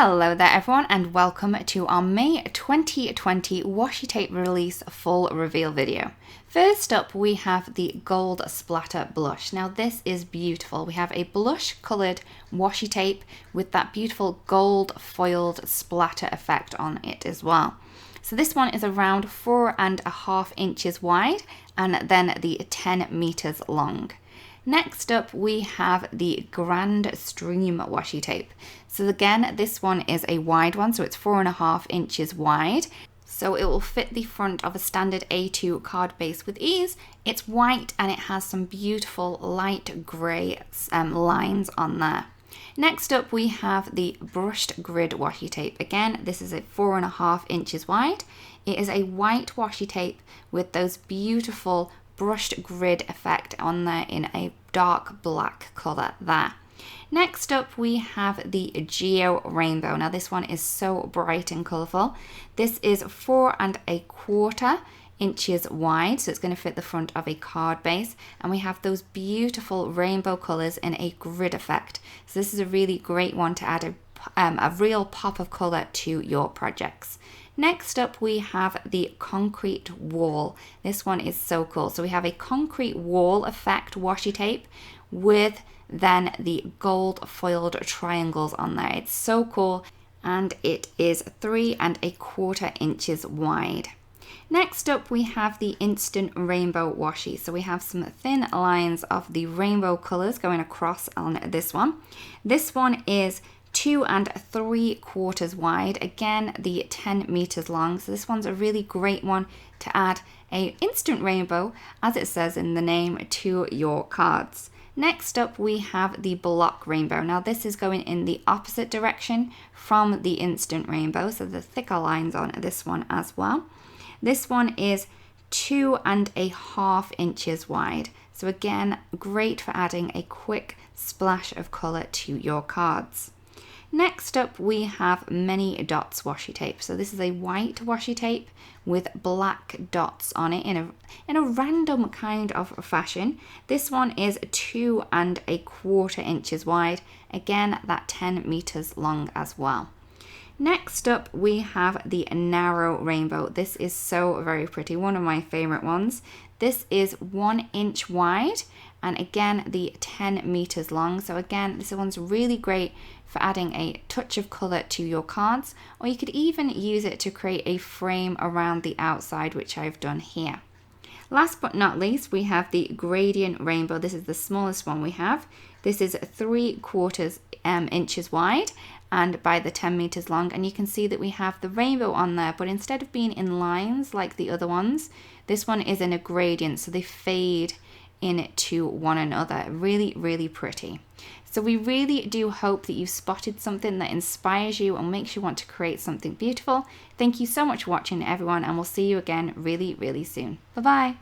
Hello there everyone and welcome to our May 2020 washi tape release full reveal video. First up we have the Gold Splatter Blush. Now this is beautiful. We have a blush coloured washi tape with that beautiful gold foiled splatter effect on it as well. So this one is around 4.5 inches wide and then the 10 meters long. Next up we have the Grand Stream washi tape. So again, this one is a wide one, so it's 4.5 inches wide. So it will fit the front of a standard A2 card base with ease. It's white and it has some beautiful light grey lines on there. Next up we have the Brushed Grid washi tape. Again, this is a 4.5 inches wide. It is a white washi tape with those beautiful brushed grid effect on there in a dark black colour there. Next up we have the Geo Rainbow. Now this one is so bright and colourful. This is 4.25 inches wide, so it's going to fit the front of a card base, and we have those beautiful rainbow colours in a grid effect. So this is a really great one to add a real pop of colour to your projects. Next up we have the Concrete Wall. This one is so cool. So we have a concrete wall effect washi tape with then the gold foiled triangles on there. It's so cool and it is 3.25 inches wide. Next up we have the Instant Rainbow Washi. So we have some thin lines of the rainbow colours going across on this one. This one is 2.75 wide, again the 10 meters long. So this one's a really great one to add a instant rainbow, as it says in the name, to your cards. Next up we have the Block Rainbow. Now this is going in the opposite direction from the instant rainbow, so the thicker lines on this one as well. This one is 2.5 inches wide. So again, great for adding a quick splash of colour to your cards. Next up we have Many Dots washi tape. So this is a white washi tape with black dots on it in a random kind of fashion. This one is 2.25 inches wide. Again, that 10 meters long as well. Next up we have the Narrow Rainbow. This is so very pretty, one of my favorite ones. This is 1 inch wide and again the 10 meters long. So again, this one's really great for adding a touch of colour to your cards, or you could even use it to create a frame around the outside, which I've done here. Last but not least, we have the Gradient Rainbow. This is the smallest one we have. This is 3/4 inches wide and by the 10 meters long, and you can see that we have the rainbow on there, but instead of being in lines like the other ones, this one is in a gradient, so they fade into one another. Really, really pretty. So we really do hope that you've spotted something that inspires you and makes you want to create something beautiful. Thank you so much for watching everyone, and we'll see you again really, really soon. Bye bye.